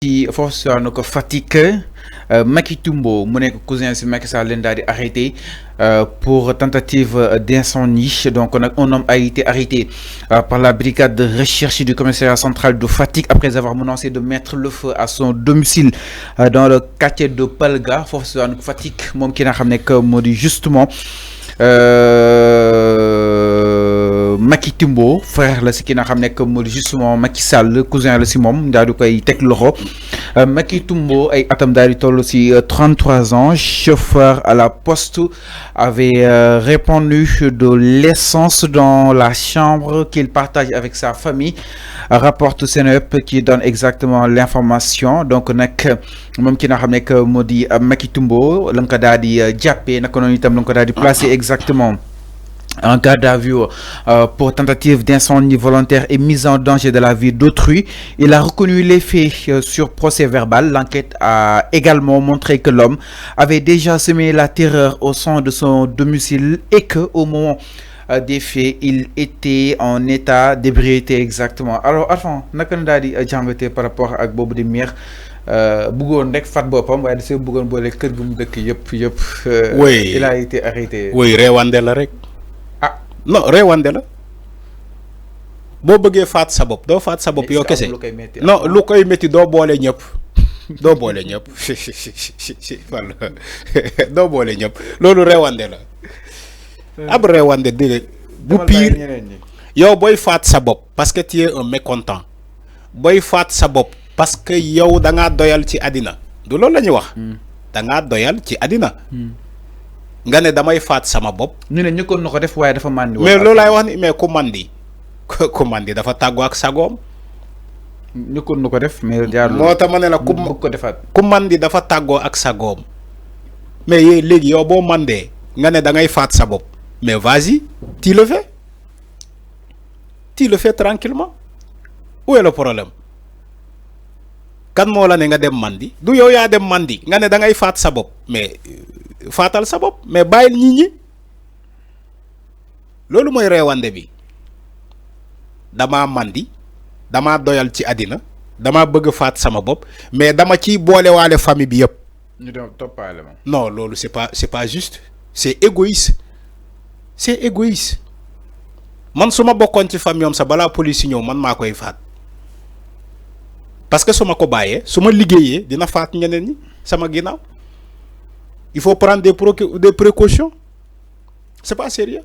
ci foofu na ko Fatick Macky Toumbo mu nekk cousin si Macky Sall leen daal di arrêté pour tentative d'incendie. Donc un homme a été arrêté par la brigade de recherche du commissariat central de Fatick après avoir menacé de mettre le feu à son domicile dans le quartier de Palga foofu na ko Fatick moom ki nga xam ne que moo di justement Macky Toumbo frère la si ki nga xam ne que moo di justement Macky Sall cousin la si moom daal di koy teg loxo. Macky Toumbo ay atam daal di toll ci 33 ans, chauffeur à la poste, avait répandu de l'essence dans la chambre qu'il partage avec sa famille, rapporte Seneweb qui donne exactement l'information. Donc nag moom ki nga xam ne que moo di Macky Toumbo la nga ko daal di jàppee naka noonu itam la nga ko daal di placer exactement en garde à vue pour tentative d'incendie volontaire et mise en danger de la vie d'autrui. Il a reconnu les faits sur procès verbal. L'enquête a également montré que l'homme avait déjà semé la terreur au sein de son domicile et que au moment des faits, il était en état d'ébriété exactement. Alors, Alphonse, naka nga daal di jàngatee par rapport ak boobu di miir bëggoon rek fat boppam waaye da see bëggoon boole kër gu mu dëkk yëpp. Oui, il a été arrêté. oui, reewande la rek. Non reewande la boo bëggee faat sa bopp doo faat sa bopp yow kese non lu koy métti doo boole ñëpp doo boole ñëpp doo boole ñëpp loolu reewande la ab reewande dégg bu pire yow booy faat sa bopp parce que tu es un mécontent booy faat sa bopp parce que yow da ngaa doyal ci àddina du loolu la ñuy wax da ngaa doyal ci àddina nga ne damay faat sama bopp. ñu ne ñëkkoon na ko def waaye dafa màndi. mais loolu laay wax ni mais ku màndi dafa tàggoo ak sagoom. ñëkkoon na ko def mais. jaar moo tax ma ne la ko defaat. ku màndi dafa tàggoo ak sagoom mais léegi yow boo màndee nga ne da ngay faat sa bopp mais vas-y tu le fais tranquillement où est le problème kan moo la ne nga dem màndi du yow yaa dem màndi nga ne da ngay faat sa bopp mais. faatal sa bopp mais bàyyil nit ñi loolu mooy reewande bi damaa màndi damaa doyal ci àddina damaa bëgg faat sama bopp mais dama ciy boolewaale famille bi yëpp. ñu doon toppaale ma. non loolu c'est pas juste c'est égoïste man su ma bokkoon ci famille am sa balaa police ñëw man maa koy faat parce que su ma ko bàyyee su ma liggéeyee dina faat ñeneen ñi sama ginnaaw. Il faut prendre des précautions. C'est pas sérieux.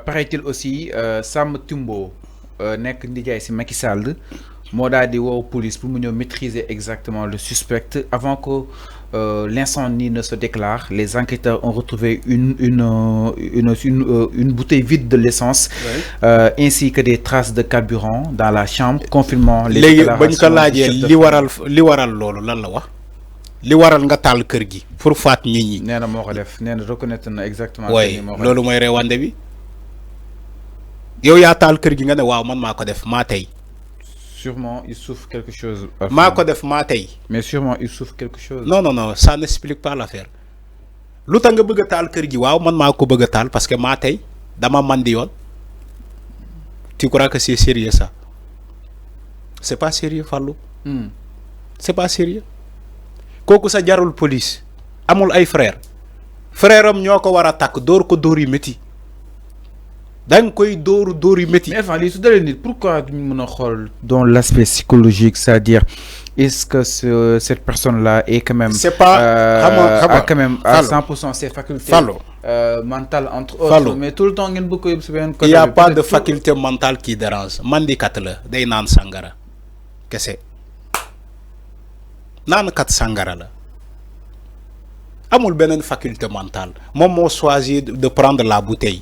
Paraît-il aussi Sam Toumbo nekk ndijaay si Macky Sall moo daal di woo police pour mu ñëw maîtriser exactement le suspect avant que l'incendie ne se déclare. Les enquêteurs ont retrouvé une bouteille vide de l'essence ainsi que des traces de carburant dans la chambre, confirmant les déclarations. Léegi bañ ko laajee li waral loolu lan la wax. li waral nga taal kër gi pour faat nit ñi. nee na moo ko def nee na reconnaître na exactement. waaye loolu mooy reewande bi yow yaa taal kër gi nga ne waaw man maa ko def maa tey. sûrement il souffre quelque chose. maa ko def maa tey. mais sûrement il souffre quelque chose. non ça n'explique pas l'affaire lu tax nga bëgg a taal kër gi waaw man maa ko bëgg a taal parce que maa tey dama mandi yoon tu crois que c'est sérieux ça c'est pas sérieux Fallou. c'est pas sérieux. kooku sa jarul police amul ay frère am ñoo ko war a takk dóor ko dóor yu métti danga koy dóor yu métti. mais enfin lii su dalee nit pourquoi duñu mën a xool dans l'aspect psychologique, c'est-à-dire est-ce que cette personne-là est quand même. c'est pas a quand même à 100% ses facultés mentales entre autres. mais tout le temps ngeen bëgg ko yóbbu si benn côté. il y a pas de faculté mentale qui dérange mandikat la day naan sangara kese. naan kat sangara la amul beneen faculté mentale moom moo choisir de prendre la bouteille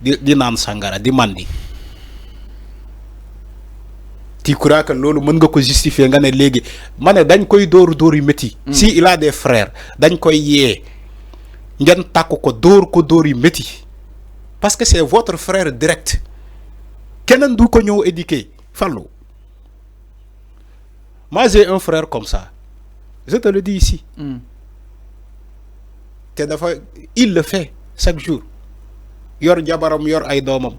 di naan sangara di mandi. tu crois que loolu mën nga ko justifier nga ne léegi ma ne dañ koy dóor yu métti. si il a des frères dañ koy yee ngeen takk ko dóor yu métti parce que c'est votre frère direct keneen du ko ñëw éduquer Fallou. Moi, j'ai un frère comme ça. Je te le dis ici. Il le fait chaque jour. Yor jabaram yor ay doomam.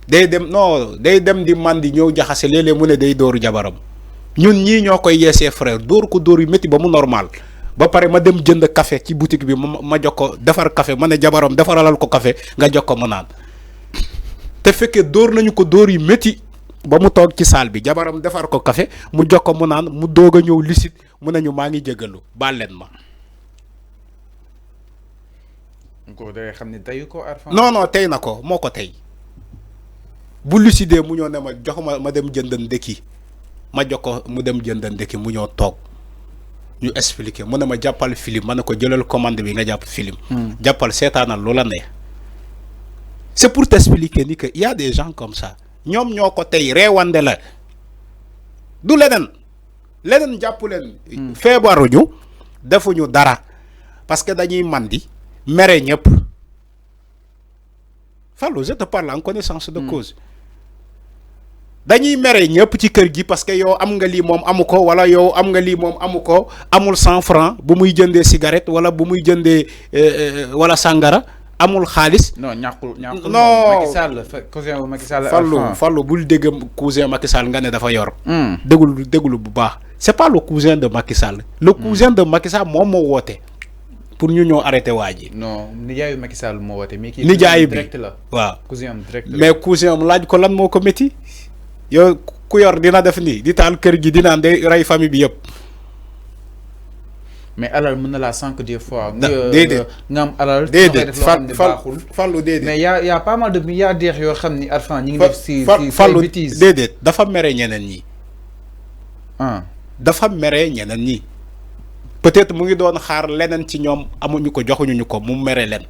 day dem di mandi ñëw jaxase léeg-léeg mu ne day dóoru jabaram ñun ñii ñoo koy yeesee frère dóor ko dóor yu métti ba mu normal ba pare ma dem jënd café ci boutique bi ma jox ko defar café ma ne jabaram defaralal ko café nga jox ko mu naan te fekkee dóor nañu ko dóor yu métti ba mu toog ci salle bi jabaram defar ko café mu jox ko mu naan mu doog a ñëw lisit mu ne ñu maa ngi jégalu baal leen ma. ko day xam ne dayu ko Arfan. non tey na ko moo ko tey bu lucidé mu ñëw ne ma jox ma dem jënd ndekki ma jox ko mu dem jënd ndekki mu ñëw toog ñu expliqué mu ne ma jàppal film ma ne ko jëlal commande bi nga jàpp film. jàppal seetaanal lu la neex. c'est pour t'expliquer ni que y a des gens comme ça ñoom ñoo ko tey reewande la du leneen jàpp leen. feebaruñu defuñu dara parce que dañuy mandi mere ñëpp Fallou je te parle en connaissance de cause. dañuy mere ñëpp ci kër gi parce que yow am nga lii moom amu ko wala yow am nga lii moom amu ko amul 100 francs bu muy jëndee cigarette wala bu muy jëndee wala sàngara amul xaalis. non ñàkkul non Macky Sall cousin bu Macky Sall. Fallou bul dégg cousin Macky Sall nga ne dafa yor. déglu bu baax. c'est pas le cousin de Macky Sall. le cousin de Macky Sall moom moo woote pour ñu ñëw arrêté waa ji. non nijaayu Macky Sall moo woote. mais kii nijaay bi direct la waaw. cousin am direct la mais cousin am laaj ko lan moo ko métti. yow ku yor dina def nii di taal kër gi dina day rey famille bi yëpp. mais alal mën na laa sànq des fois. déedéet nga am alal. déedéet Fallou déedéet. mais y a pas mal de milliardaires yoo xam ni Arfan ñi ngi def si Fallou bêtises. déedéet dafa mere ñeneen ñi. dafa mere ñeneen ñi. peut-être mu ngi doon xaar leneen ci ñoom amuñu ko joxuñu ñu ko mu mere leen.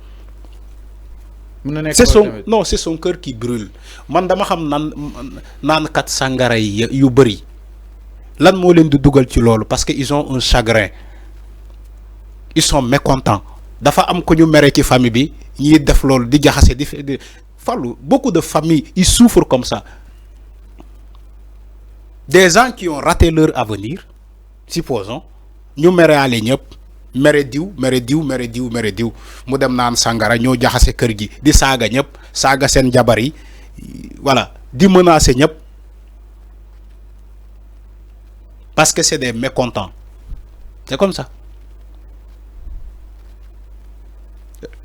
c'est son cœur qui brûle man dama xam naan kat sàngara yi yu bëri lan moo leen di dugal ci loolu parce que ils ont un chagrin ils sont mécontents dafa am ko ñu mere ci famille bi ñiy def loolu di jaxase di Fallou beaucoup de familles ils souffrent comme ça des gens qui ont raté leur avenir supposons ñu mereale ñëpp mere diw mu dem naan sàngara ñoo jaxase kër gi di saaga ñëpp saaga seen jabar yi voilà di menacer ñëpp parce que c'est des mécontents c'est comme ça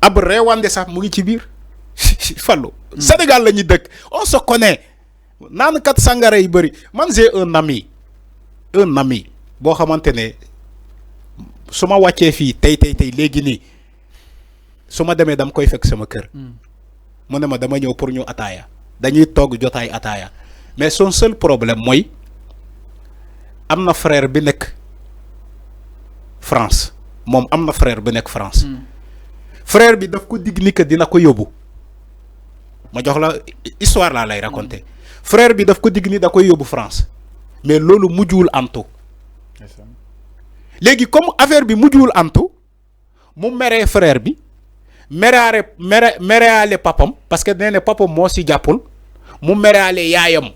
ab reewande sax mu ngi ci biir Fallou Sénégal la ñu dëkk on se connaît naan kat sàngara yi bëri man j'ai un ami boo xamante ne su ma wàccee fii tey léegi nii su ma demee dama koy fekk sama kër mu ne ma dama ñëw pour ñu ataaya dañuy togg jotaay ataaya mais son seul problème mooy am na frère bi nekk France moom am na frère bi nekk France frère bi daf ko digg ni que dina ko yóbbu ma jox la histoire laa lay raconter frère bi daf ko digg ni da koy yóbbu France mais loolu mujjuwul antu léegi comme affaire bi mujjuwul antu mu meree frère bi mereale papam parce que nee na papam moo si jàppul mu mereale yaayam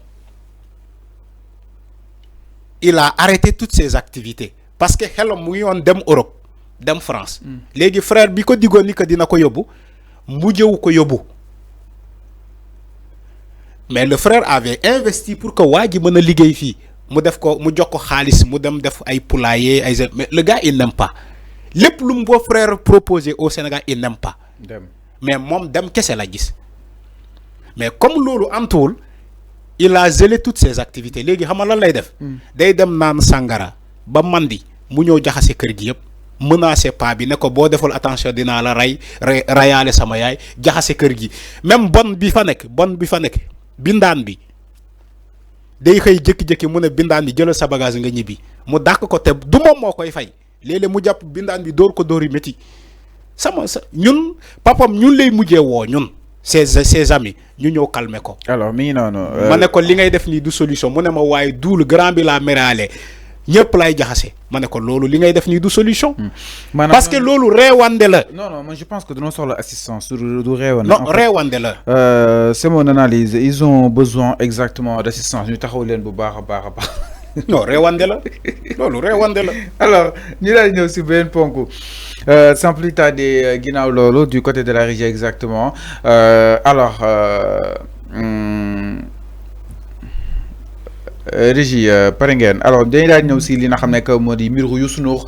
il a arrêté toutes ses activités parce que xelam mu ngi yoon dem Europe dem France léegi frère bi ko diggoon ni que dina ko yóbbu mujjewu ko yóbbu mais le frère avait investi pour que waa ji mën a liggéey fii mu def ko mu jox ko xaalis mu dem def ay poulailler ay mais le gars il n'aime pas lépp lu mu beau frère proposé au Sénégal il n'aime pas mais moom dem kese la gis mais comme loolu antuwul il a gelé toutes ses activités léegi xam nga lan lay def day dem naan sàngara ba mandi mu ñëw jaxase kër gi yëpp menacé pas bi ne ko boo deful attention dinaa la rayaale sama yaay jaxase kër gi même bon bi fa nekk bindaan bi day xëy jékki-jékki mu ne bindaan bi jëlal sa bagage nga ñibbi mu dàq ko te du moom moo koy fay léeg-léeg mu jàpp bindaan bi dóor ko dóor yu métti ñun papam ñun lay mujjee woo ñun ses amis ñu ñëw calmer ko. alors mi ngi noonu. ma ne ko li ngay def nii du solution mu ne ma waaye duul grand bi laa méraale ñëpp lay jaxase ma ne ko loolu li ngay def nii du solution. parce que loolu reewande la. non man je pense que dañoo soxla assistance du reewande. non reewande la. c'est mon analyse ils ont besoin exactement d'assistance ñu taxaw leen bu baax a baax. non reewande la loolu reewande la. alors ñu daal ñëw si benn ponk sans plus tarder ginnaaw loolu du côté de la régie exactement alors. Régie pare ngeen alors dañuy daal ñëw si li nga xam ne que moo di mbiru Youssou Ndour